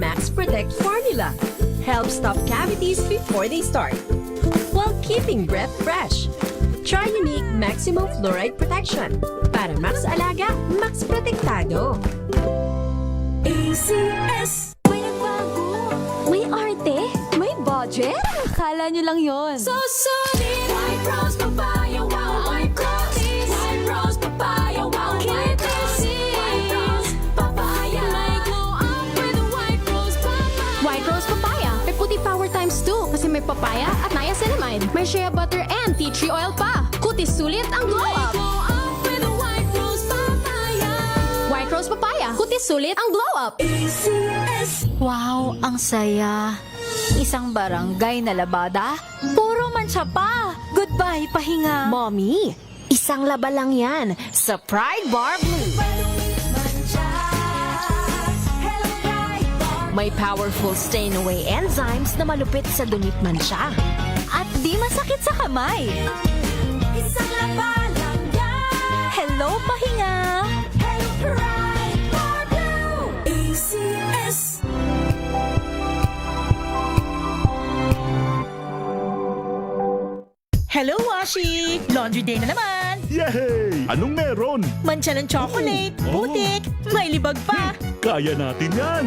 Max Protect formula. Helps stop cavities before they start, while keeping breath fresh. Try unique maximum fluoride protection. Para max alaga, max protektado. ACS. May nagbago. May arte. May budget. Akala nyo lang yon. So solid. White Rose Papaya. Wow, White Rose. White Rose Papaya. Wow, White Rose. White Rose Papaya. May glow up with a White Rose Papaya. White Rose Papaya. May puti power times 2 kasi may papaya at niacinamide. May shea butter and tea tree oil pa. Kutis sulit ang glow up. Glow up with a White Rose Papaya. White Rose Papaya. Kutis sulit ang glow up. ACS. Wow, ang saya. Isang barangay na labada, puro mancha pa. Goodbye, pahinga. Mommy, isang laba lang yan sa Pride Bar Blue. May powerful stain-away enzymes na malupit sa dunit mancha. At di masakit sa kamay. Isang laba lang yan. Hello, pahinga. Hello, Pride Bar Blue. ACS. Hello, Washi! Laundry day na naman! Yay! Anong meron? Mancha ng chocolate, putik, may libag pa! Kaya natin yan!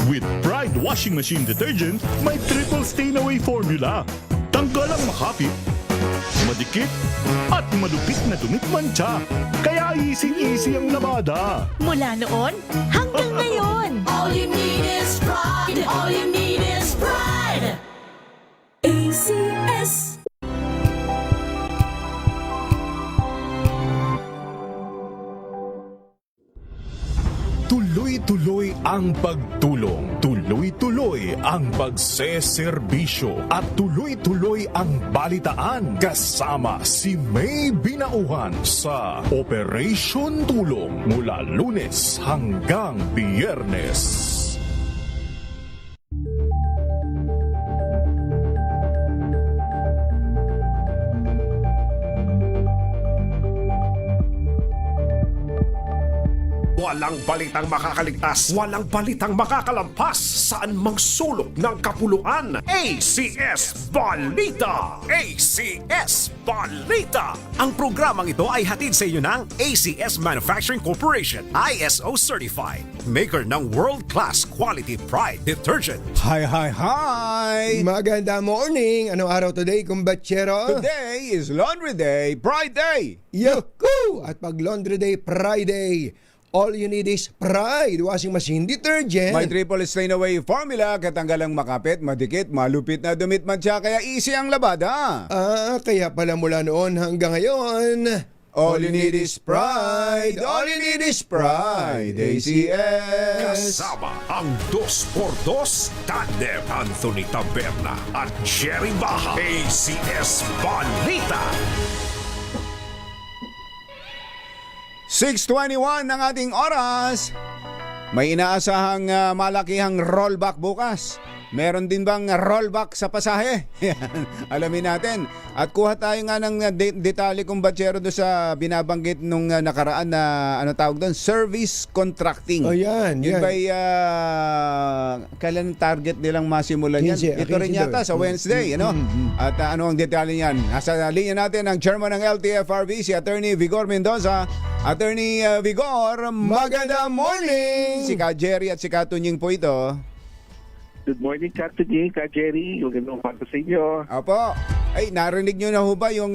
With Pride Washing Machine Detergent, may triple stain-away formula. Tanggal ang makapit, madikit, at malupit na dumit mancha. Kaya easy-easy ang labada. Mula noon hanggang ngayon! All you need is pride. All you need is pride. ACS. Tuloy-tuloy ang pagtulong, tuloy-tuloy ang pagseserbisyo, at tuloy-tuloy ang balitaan kasama si May Binauhan sa Operation Tulong mula Lunes hanggang Biyernes. Walang balitang makakaligtas, walang balitang makakalampas, saan mang sulok ng kapuluan. ACS Balita! ACS Balita! Ang programang ito ay hatid sa inyo ng ACS Manufacturing Corporation, ISO Certified, maker ng world-class quality Pride Detergent. Hi! Maganda morning! Anong araw today, kumbachero? Today is Laundry Day, Pride Day! Yahoo! At pag Laundry Day, Friday, all you need is Pride Washing Machine Detergent. May triple stain-away formula, katanggalang makapit, madikit, malupit na dumit mancha, kaya easy ang labada. Kaya pala mula noon hanggang ngayon, All you need is pride. All you need is pride. ACS. Kasama ang 2x2 tandem Anthony Taberna at Jerry Baha. ACS Balita! 6:21 ang ating oras. May inaasahang malakihang rollback bukas. Meron din bang rollback sa pasahe? Yan, alamin natin. At kuha tayo nga ng detalye kung batsero doon sa binabanggit nung nakaraan na ano tawag doon, service contracting. Oh, yan. Yun ba'y kailan target nilang masimulan yan? 15, Ito rin yata sa Wednesday, ano? At ano ang detalye niyan? Nasa linya natin ang chairman ng LTFRB, si Attorney Vigor Mendoza. Attorney Vigor, magandang morning! Si Ka Jerry at si Ka Tunying po ito. Good morning, Ka Tunying, Ka Jerry. Magandang umaga sa inyo. Opo. Ay, narinig nyo na ho ba yung,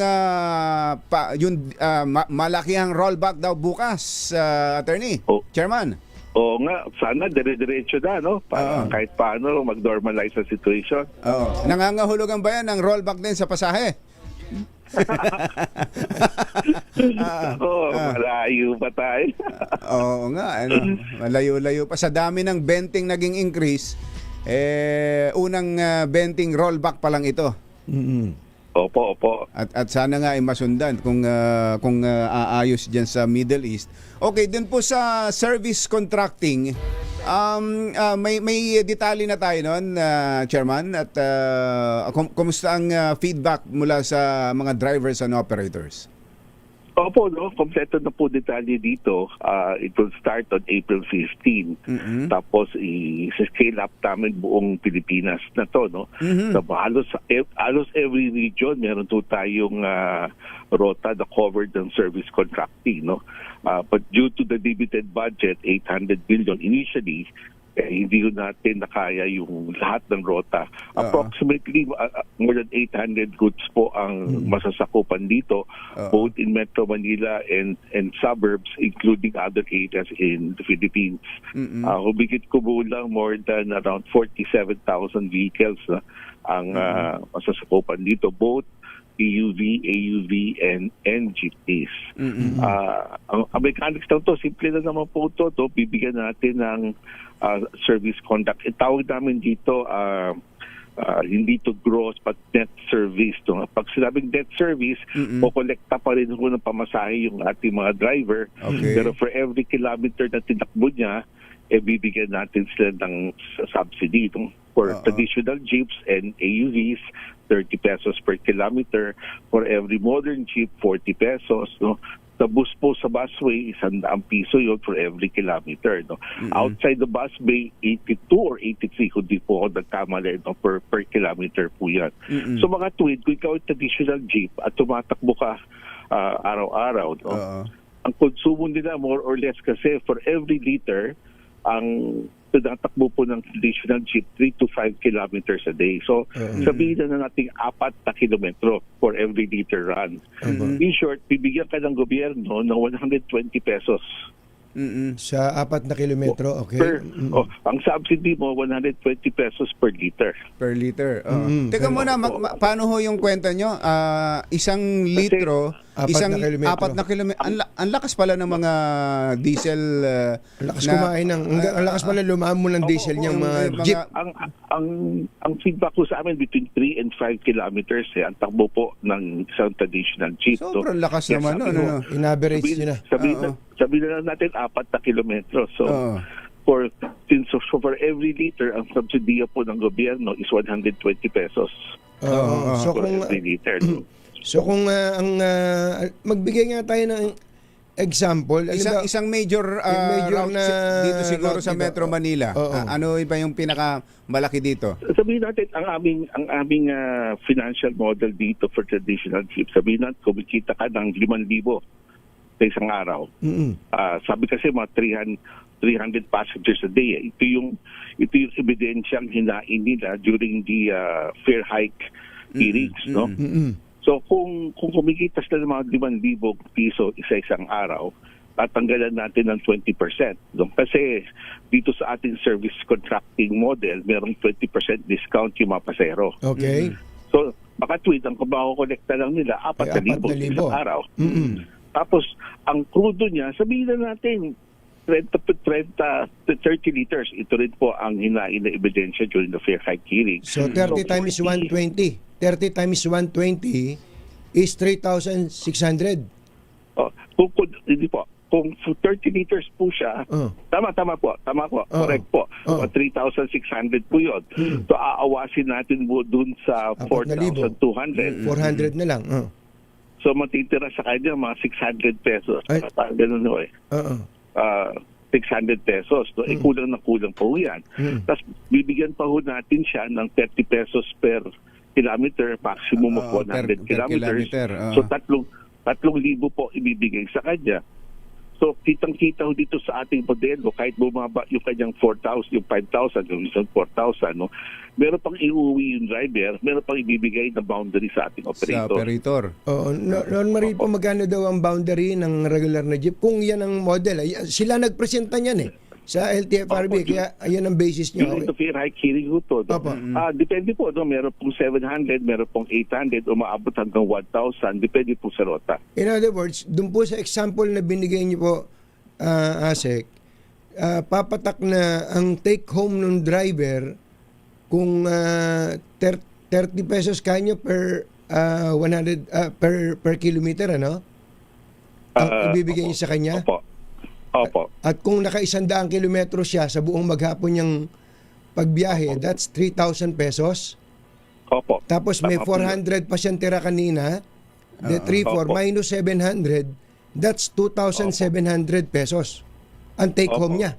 malakihang rollback daw bukas, Attorney? Chairman? Oo nga, sana dire-diretso na, no? Para kahit paano mag-normalize ang situation. Oo. Nangangahulugan ba yan ng rollback din sa pasahe? Malayo pa tayo. Oo nga, ano, malayo-layo pa. Sa dami ng benting naging increase, unang benting rollback pa lang ito. Opo. At sana nga ay masundan kung aayos diyan sa Middle East. Okay, dun po sa service contracting, may detalye na tayo noon, Chairman, at kumusta ang feedback mula sa mga drivers and operators? Opo, no? Kompleto na po detalye dito. It will start on April 15. Tapos i-scale up namin buong Pilipinas na to, no? So, halos every region meron to tayong rota na covered ng service contracting, no? But due to the limited budget, 800 billion initially, hindi ko natin nakaya yung lahat ng rota. Approximately more than 800 goods po ang masasakupan dito, both in Metro Manila and suburbs, including other areas in the Philippines. Humigit ko lang more than around 47,000 vehicles ang masasakupan dito, both EUV, AUV, and jeepneys. Ang mechanics lang to, simple na naman po to. Bibigyan natin ng service conduct. Itawag namin dito, hindi to gross but net service. Pag sinabing net service, kukolekta pa rin ng pamasahe yung ating mga driver. Pero for every kilometer na tinakbo niya, bibigyan natin sila ng subsidy. For traditional jeeps and AUVs, 30 pesos per kilometer. For every modern jeep, 40 pesos. No? Sa bus po sa busway, 100 piso yun for every kilometer. No? Outside the busway, 82 or 83, kundi po ako nagkamali, no? per kilometer po yan. So mga tweet, kung ikaw ay traditional jeep at tumatakbo ka araw-araw, no? Ang konsumo nila more or less kasi for every liter, ang tinatakbo po ng traditional jeep 3 to 5 kilometers a day. So, sabihin na natin 4 na kilometro for every liter run. In short, bibigyan ka ng gobyerno ng 120 pesos. Sa 4 na kilometro, okay. Ang subsidy mo, 120 pesos per liter. Per liter. Teka muna, paano ho yung kwenta nyo? Isang litro, 4 na kilometro. Ang lakas pala ng mga diesel. Ang lakas kumain ang lakas pala lumamon ng diesel niyang mga jeep. Ang feedback ko sa amin between 3 and 5 kilometers ang takbo po ng isang traditional jeep. Sobrang lakas naman. In-average nyo na. Sabihin na natin 4 na kilometro. So, for every liter, ang subsidiya po ng gobyerno is 120 pesos. So for every liter. So kung magbigay nga tayo ng example, isang major route na dito siguro sa Metro Manila. Ano iba yung pinakamalaki dito? Sabihin natin ang aming financial model dito for traditional jeep. Sabihin natin kumikita ka ng 5,000 sa isang araw. Sabi kasi mga 300 passengers a day. Ito yung ebidensyang hinain nila during the fare hike hearings, no? So kung kumikita sila ng mga 5,000 piso isa-isang araw, tatanggalan natin ng 20%. No? Kasi dito sa ating service contracting model, merong 20% discount yung mga pasero. Okay. So baka tweet, ang makukolekta lang nila 4,000 isang araw. Tapos ang crudo niya, sabihin na natin 30 liters. Ito rin po ang hinain na ebidensya during the fare hike hearing. So 30 times 120. 30 times 120 is 3,600. Hindi po. Kung 30 liters po siya, tama po. Correct po. 3,600 po yun. So aawasin natin po dun sa 4,200. 400 na lang. So matitira sa kanya mga 600 pesos. Ganun o 600 pesos. So, kulang na kulang po yan. Tapos bibigyan pa ho natin siya ng 30 pesos per kilometer, maximum of 100 kilometers. So 3,000 po ibibigay sa kanya. So kitang-kita ho dito sa ating modelo, kahit bumaba yung kanyang 4,000, yung 5,000, yung 4,000, no? Meron pang iuwi yung driver, meron pang ibibigay na boundary sa ating operator. Noon Marie po, magkano daw ang boundary ng regular na jeep? Kung yan ang model, sila nagpresenta niyan sa LTFRB, kaya ayan ang basis niyo. Yung fare hike hearing ho to. Depende po, no? Meron pong 700, meron pong 800, umaabot hanggang 1,000, depende po sa rota. In other words, dun po sa example na binigay niyo po, Asek, papatak na ang take home ng driver kung 30 pesos kanyo per 100 per kilometer, ano? Ang ibibigay niyo sa kanya? Opo. At kung naka-100 kilometro siya sa buong maghapon niyang pagbiyahe, that's 3,000 pesos. Opo. Tapos may 400 pa siyang tira kanina. The 3,400 minus 700, that's 2,700 pesos ang take home Opo. niya.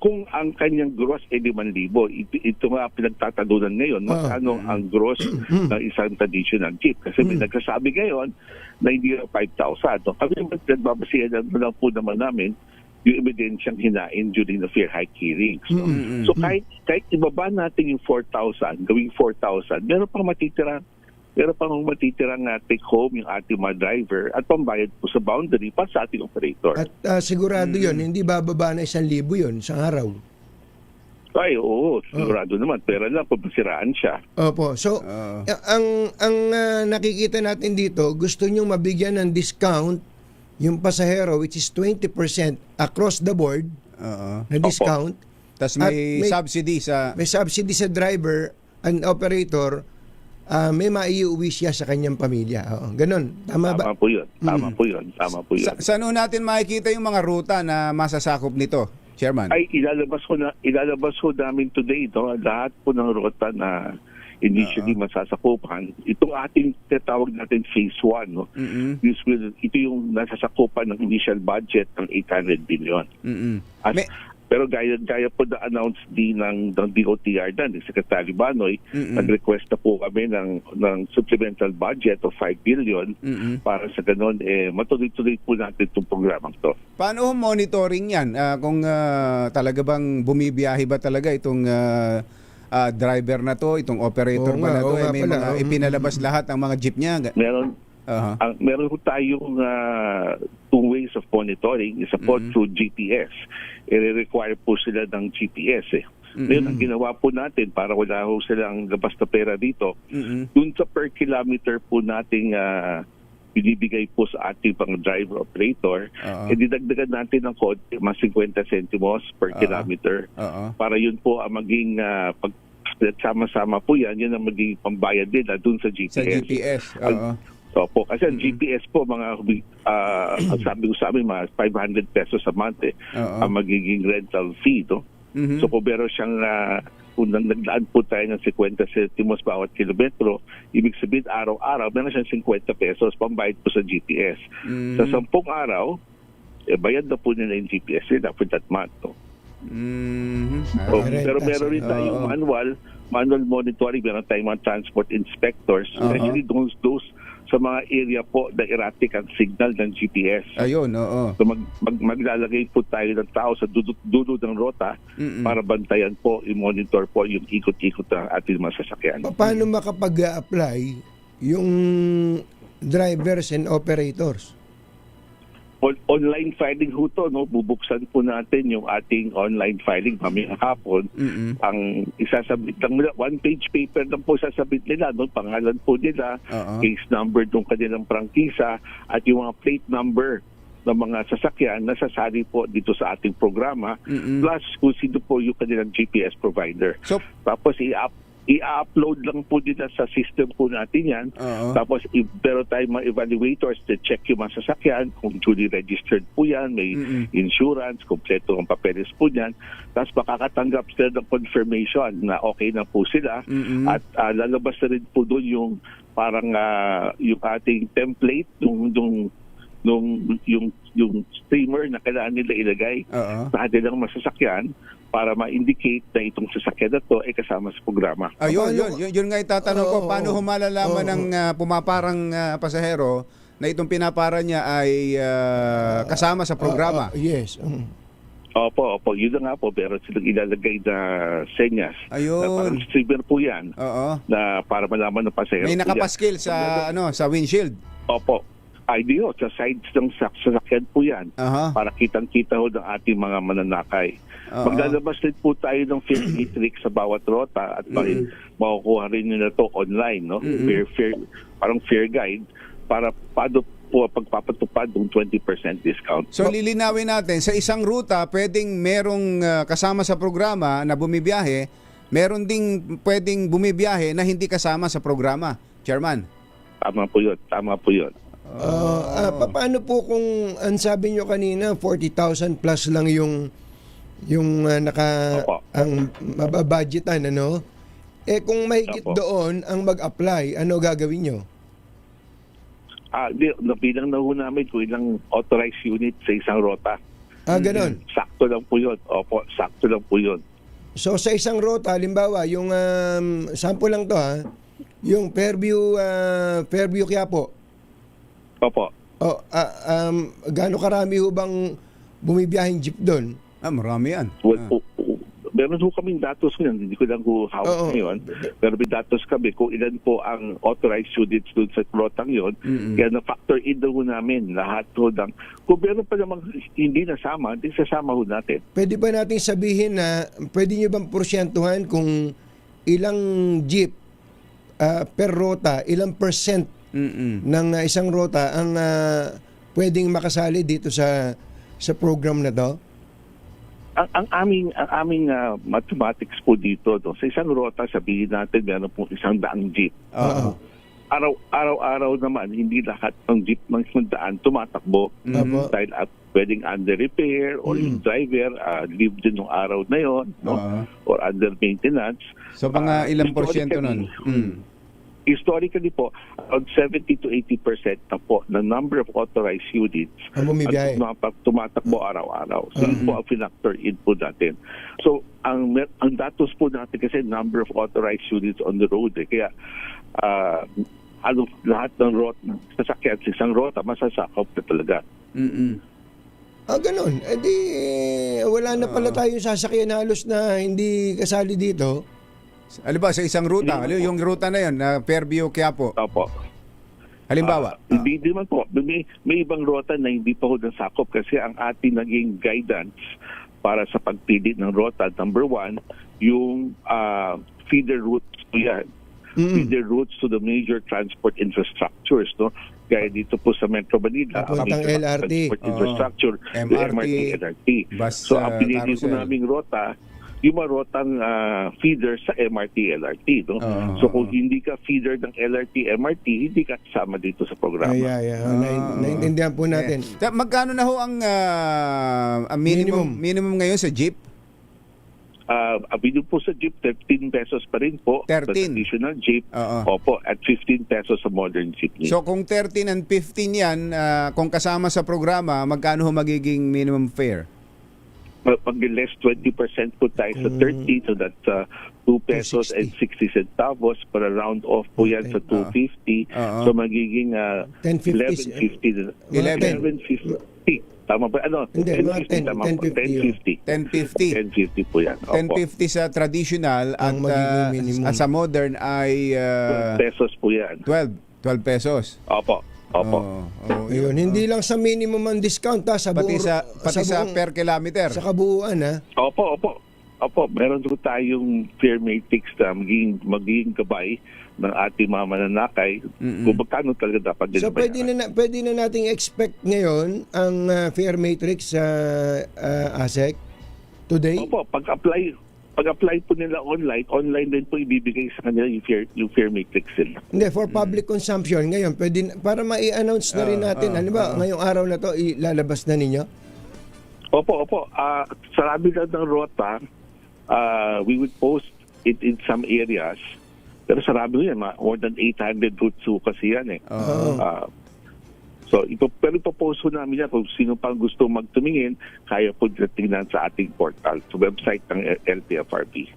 Kung ang kanyang gross ay 5,000, ito nga pinagtatalunan ngayon, magkano ang gross ng isang traditional jeep. Kasi may nagsasabi ngayon na hindi na 5,000. No? Kami nagbabasihan na lang po naman namin yung ebidensyang hinain during the fair hike hearings. No? So kahit ibaba natin yung 4,000, gawing 4,000, meron pang matitirang take home yung ating mga driver at pambayad po sa boundary pa sa ating operator. At sigurado yon hindi bababa na 1,000 yon sa araw. Ay, oo, sigurado naman. Pero lang, pagpasiraan siya. Opo. So, ang nakikita natin dito, gusto nyong mabigyan ng discount yung pasahero, which is 20% across the board na discount. Tapos may subsidy sa... May subsidy sa driver and operator, may maiuwi siya sa kanyang pamilya. Ganon. Tama ba? Tama po yun. Tama po yun. Saan natin makikita yung mga ruta na masasakop nito, Chairman? Ay, ilalabas ko namin today, no? Lahat po ng ruta na initially masasakupan. Itong ating tinatawag natin phase 1, no? Ito yung nasasakupan ng initial budget ng 800 billion. Pero gaya po na-announce din ng DOTR ni Secretary Banoy, nag-request na po kami ng supplemental budget of 5 billion para sa ganun, matuloy-tuloy po natin itong programang to. Paano monitoring yan? Kung talaga bang bumibiyahe ba talaga itong driver na to, itong operator ba na to, may mga ipinalabas lahat ang mga jeep niya? Meron po tayong two ways of monitoring. Isa po through GPS. I-require po sila ng GPS. Ngayon, ang ginawa po natin para wala ho silang labas na pera dito, dun sa per kilometer po nating binibigay po sa ating pang driver operator, didagdagan natin ng konti, mas 50 centimos per kilometer. Para yun po ang maging pag sama-sama po yan ang maging pambayad nila dun sa GPS. Sa GPS, Opo, kasi ang GPS po, mga sabi ko sa amin, mga 500 pesos a month ang magiging rental fee. No? So kung meron siyang, kung nagdaan po tayo ng 50 centimos bawat kilometro, ibig sabihin araw-araw, meron siyang 50 pesos pambayad po sa GPS. Sa 10 araw, bayad na po nila yung GPS nila for that month. No? Pero meron rin tayong manual monitoring, meron tayong mga transport inspectors, especially those sa mga area po na erratic ang signal ng GPS. Ayun, oo. So maglalagay po tayo ng tao sa dulo ng rota para bantayan po, i-monitor po yung ikot-ikot ng ating mga sasakyan. Paano makapag-apply yung drivers and operators? Online filing ho to, no? Bubuksan po natin yung ating online filing mamayang hapon. Ang isasabit lang nila, one-page paper lang po sasabit nila, no? Pangalan po nila, case number ng kanilang prangkisa, at yung mga plate number ng mga sasakyan na sasali po dito sa ating programa, plus kung sino po yung kanilang GPS provider. Tapos i-upload lang po nila sa system po natin yan. Tapos pero tayo mga evaluators to check yung mga sasakyan, kung duly registered po yan, may insurance, kompleto ang papeles po yan. Tapos makakatanggap sila ng confirmation na okay na po sila. At lalabas na rin po doon yung parang yung ating template, yung streamer na kailangan nila ilagay sa kanilang masasakyan para ma-indicate na itong sasakyan na to ay kasama sa programa. Yun nga itatanong ko, paano humalalaman ng pumaparang pasahero na itong pinapara niya ay kasama sa programa? Yes. Opo, yun na nga po, pero silang ilalagay na senyas. Ayun. Na parang streamer po yan, na para malaman ng pasahero. May nakapaskil sa windshield. Opo. IDO, sa sides ng sasakyan po yan, para kitang-kita ho ng ating mga mananakay. Maglalabas din po tayo ng field matrix sa bawat rota at makukuha rin nila to online, no? Parang fair guide para paano po pagpapatupad ng 20% discount. So lilinawin natin, sa isang ruta pwedeng merong kasama sa programa na bumibiyahe, meron ding pwedeng bumibiyahe na hindi kasama sa programa, Chairman. Tama po yun. Paano po kung ang sabi nyo kanina 40,000 plus lang yung ang mababudgetan, ano? Kung mahigit doon ang mag-apply, ano gagawin nyo? Nabilang na ho namin kung ilang authorized unit sa isang rota. Ganon. Sakto lang po yun. Opo, sakto lang po yun. So sa isang rota, halimbawa, yung sample lang to yung Fairview Quiapo. Opo. Gaano karami ho bang bumibiyahing jeep doon? Marami yan. Well, meron ho kaming datos ngayon, hindi ko lang ho hawak ngayon. Pero may datos kami kung ilan po ang authorized units doon sa rotang yun. Kaya na-factor in daw ho namin lahat ho ng, kung meron pa namang hindi nasama, hindi sasama ho natin. Pwede ba natin sabihin na, pwede nyo bang porsyentuhan kung ilang jeep per rota, ilang percent ng isang rota ang pwedeng makasali dito sa program na to? Ang aming mathematics po dito, sa isang rota, sabihin natin meron po 100 jeep. Araw-araw naman, hindi lahat ng jeep ng 100 tumatakbo. Dahil pwedeng under repair or yung driver live din ng araw na yon, or under maintenance. So mga ilang porsyento nun? Historically po, around 70 to 80% na po ng number of authorized units ang tumatakbo araw-araw. So yun po ang factor in po natin. So ang datos po natin kasi number of authorized units on the road. Kaya lahat ng sasakyan sa isang rota, masasakop na talaga. Ganun. Wala na pala tayong sasakyan halos na hindi kasali dito. Halimbawa, sa isang ruta, yung ruta na yun, na Fairview Quiapo. Opo. Halimbawa. Hindi naman po. May ibang rota na hindi pa ho nasakop kasi ang ating naging guidance para sa pagpili ng rota, number 1, yung feeder routes po yan. Feeder routes to the major transport infrastructures, no? Gaya dito po sa Metro Manila, papuntang LRT. Transport infrastructure, MRT, LRT. So ang pinili ko naming rota, yung mga rotang feeder sa MRT, LRT. No? So kung hindi ka feeder ng LRT, MRT, hindi ka kasama dito sa programa. Naintindihan po natin. Magkano na ho ang minimum ngayon sa jeep? Abino po sa jeep, 13 pesos pa rin po. 13? Sa traditional jeep. Opo, at 15 pesos sa modern jeepney. So kung 13 and 15 yan, kung kasama sa programa, magkano ho magiging minimum fare? Pag less 20% po tayo sa 30, so that's 2 pesos and 60 centavos, para round off po yan sa 250. So magiging 11.50. 11.50. Tama ba? Hindi, 10.50. 10.50 po yan. 10.50 sa traditional at sa modern ay 12 pesos po yan. 12 pesos. Opo. Yun, hindi lang sa minimum ang discount sa pati sa per kilometer. Sa kabuuan Opo. Meron po tayong fare matrix na magiging gabay ng ating mga mananakay kung magkano talaga dapat din. So pwede na nating expect ngayon ang fare matrix sa ASEC today? Opo, pag-apply po nila online din po ibibigay sa kanila yung fare matrix nila. Hindi, for public consumption ngayon, pwede para ma-i-announce na rin natin. Ano ba, ngayong araw na to ilalabas na ninyo? Opo. Sarami lang ng rota, we would post it in some areas. Pero sarami yan, more than 800 routes kasi yan eh. So, pero ipopost ko namin yan kung sino pang gusto magtumingin, kaya po tingnan sa ating portal, sa website ng LTFRB.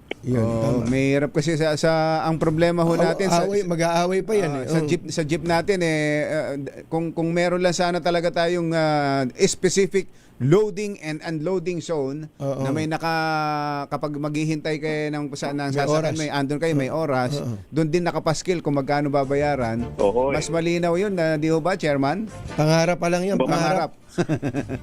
May hirap kasi sa ang problema ho natin mag-aaway pa yan sa jeep natin kung meron lang sana talaga tayong specific loading and unloading zone na may kapag maghihintay kayo ng sasakyan, andun kayo, may oras, doon din nakapaskil kung magkano babayaran. Mas malinaw yun, di ho ba, Chairman? Pangarap pa lang yan, pangarap.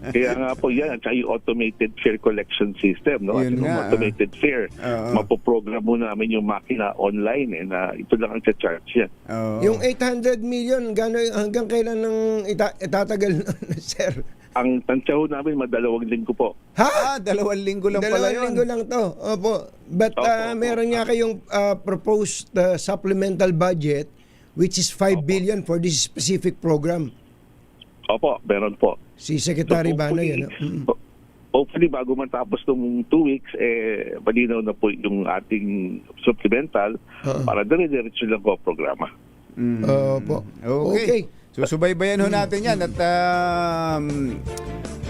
Kaya nga po yan, at yung automated fare collection system, no? At yung automated fare, mapoprogram mo namin yung makina online na ito lang ang charge yan. Yung 800 million, hanggang kailan nang itatagal sir? Ang tansyaho namin, 2 linggo po. Ha? 2 linggo lang pala yun. 2 linggo lang to. Opo. But meron nga kayong proposed supplemental budget which is 5 billion for this specific program. Opo, meron po. Si Secretary Bano yan. Hopefully, bago matapos ng 2 weeks, malinaw na po yung ating supplemental para dire-diretso lang po programa. Opo. Okay. Susubaybayan ho natin yan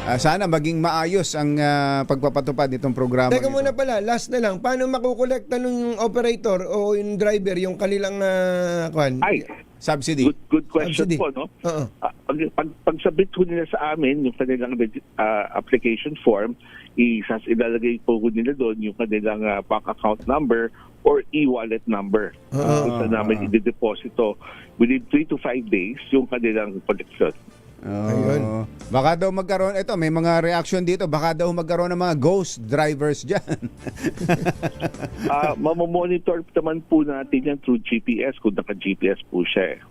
at sana maging maayos ang pagpapatupad nitong programa. Teka muna pala, last na lang. Paano makukolekta ng operator o yung driver yung kanilang subsidy? Good question Subsidy. po, no? Oo. Pag-submit ho nila sa amin yung kanilang application form, ilalagay po ho nila doon yung kanilang bank account number or e-wallet number. Kung saan namin i-deposito within 3 to 5 days yung kanilang collection. Ayun. Baka daw magkaroon, ito may mga reaction dito, baka daw magkaroon ng mga ghost drivers dyan. Mamamonitor naman po natin yan through GPS kung naka-GPS po siya.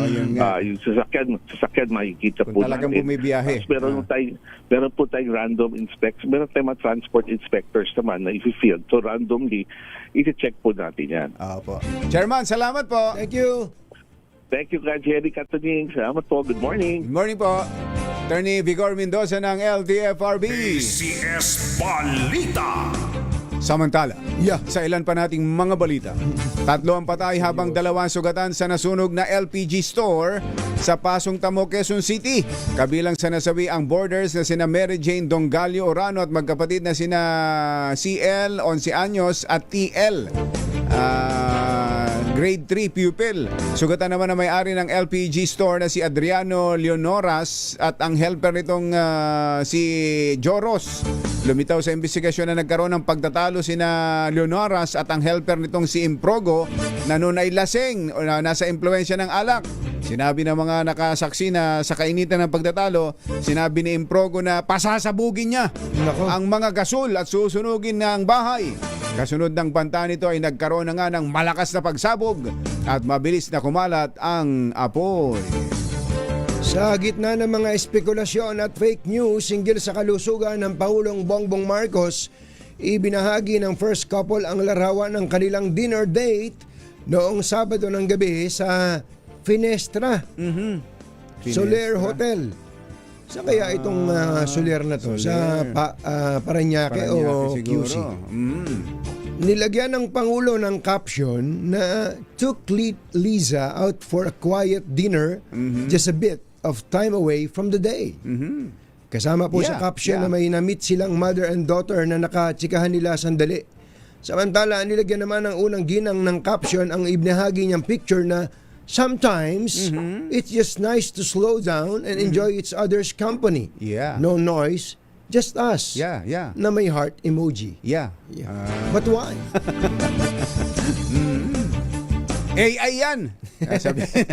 Yun nga. Yung sasakyan makikita Kung po talagang natin. bumibiyahe. Meron po tayong random inspects. Meron tayong mga transport inspectors naman na i-field. So randomly, i-check po natin yan. Opo. Chairman, salamat po. Thank you. Thank you, Jerry Katuning. Salamat po. Good morning. Good morning po. Attorney Vigor Mendoza ng LTFRB. ACS Balita. Samantala, sa ilan pa nating mga balita, 3 ang patay habang 2 sugatan sa nasunog na LPG store sa Pasong Tamo, Quezon City. Kabilang sa nasawi ang boarders na sina Mary Jane Dongalio Orano at magkapatid na sina CL, 11 anyos at TL. Grade 3 pupil. Sugatan naman na may-ari ng LPG store na si Adriano Leonoras at ang helper nitong si Joros. Lumitaw sa investigasyon na nagkaroon ng pagtatalo sina Leonoras at ang helper nitong si Improgo na noon ay lasing o nasa impluensya ng alak. Sinabi ng mga nakasaksi na sa kainitan ng pagtatalo, sinabi ni Improgo na pasasabugin niya ang mga gasol at susunugin na ang bahay. Kasunod ng banta nito ay nagkaroon na nga ng malakas na pagsabog at mabilis na kumalat ang apoy. Sa gitna ng mga espekulasyon at fake news hinggil sa kalusugan ng Pangulong Bongbong Marcos, ibinahagi ng first couple ang larawan ng kanilang dinner date noong Sabado ng gabi sa Finestra, Soler Hotel. Saan kaya itong Soler na to? Sa Parañaque o QC? Nilagyan ng Pangulo ng caption na took Liza out for a quiet dinner, just a bit of time away from the day. Kasama po sa caption na may na-meet silang mother and daughter na nakachikahan nila sandali. Samantala, nilagyan naman ng unang ginang ng caption ang ibinahagi niyang picture na sometimes it's just nice to slow down and enjoy each other's company. No noise, just us. Na may heart emoji. But why? AI yan. Sasabihin.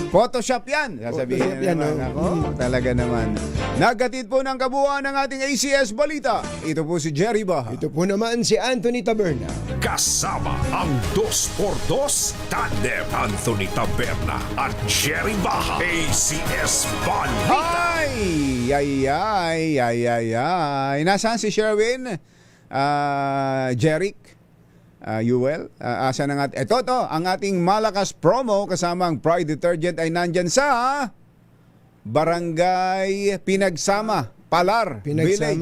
Photoshop yan. Sasabihin naman ako. Talaga naman. Nagkatid po ng kabuuan ng ating ACS Balita. Ito po si Jerry Baha. Ito po naman si Anthony Taberna. Kasama ang 2x2 tandem Anthony Taberna at Jerry Baha. ACS Balita. Ay. Nasaan si Sherwin? Jeric? Yuel? Asa na nga? Ito, ang ating malakas promo kasama ang Pride Detergent ay nandyan sa Barangay Pinagsama, Palar Village.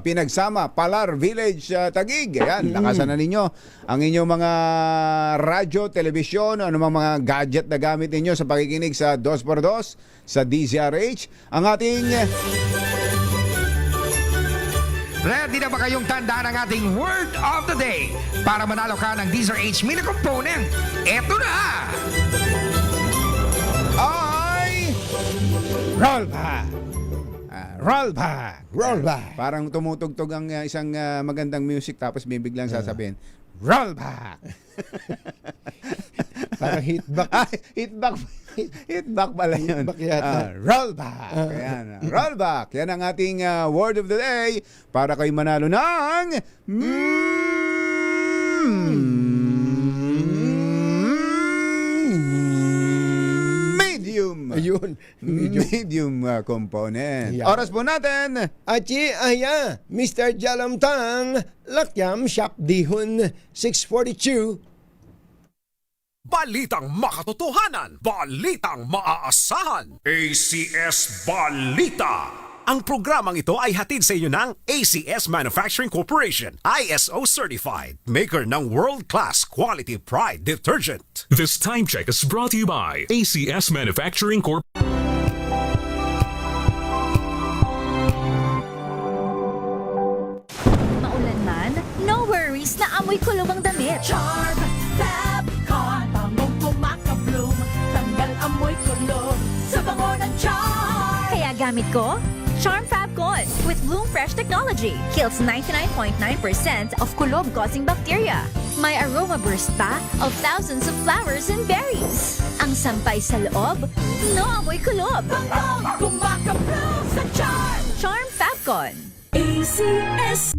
Pinagsama, Palar Village, Taguig. Ayan, lakasan na ninyo ang inyong mga radyo, telebisyon, anumang mga gadget na gamit ninyo sa pakikinig sa 2x2, sa DZRH. Ang ating... Ready na ba kayong tandaan ang ating word of the day para manalo ka ng DZRH Mini Component? Eto na! Ay! Rollback! Rollback! Parang tumutugtog ang isang magandang music tapos bibiglang sasabihin, rollback! Parang hitback. Hitback pala yun. Hitback yata. Rollback. Rollback. Yan ang ating word of the day para kayo manalo ng medium component. Oras po natin. Achi aya, Mr. Jalamtang, Lakyam Shop Dihon, 642. Balitang makatotohanan, balitang maaasahan. ACS Balita. Ang programang ito ay hatid sa inyo ng ACS Manufacturing Corporation, ISO certified, maker ng world-class quality Pride detergent. This time check is brought to you by ACS Manufacturing Corp. Maulan man, no worries na amoy kulog ang damit. Charm Fabcon, bangong kumakabloom, tanggal amoy kulog sa bango ng charm. Kaya gamit ko, Charm Fabcon with Bloom Fresh technology. Kills 99.9% of kulob-causing bacteria. May aroma burst pa of thousands of flowers and berries. Ang sampay sa loob, no amoy kulob. Bangong kumakabloom sa charm. Charm Fabcon. ACS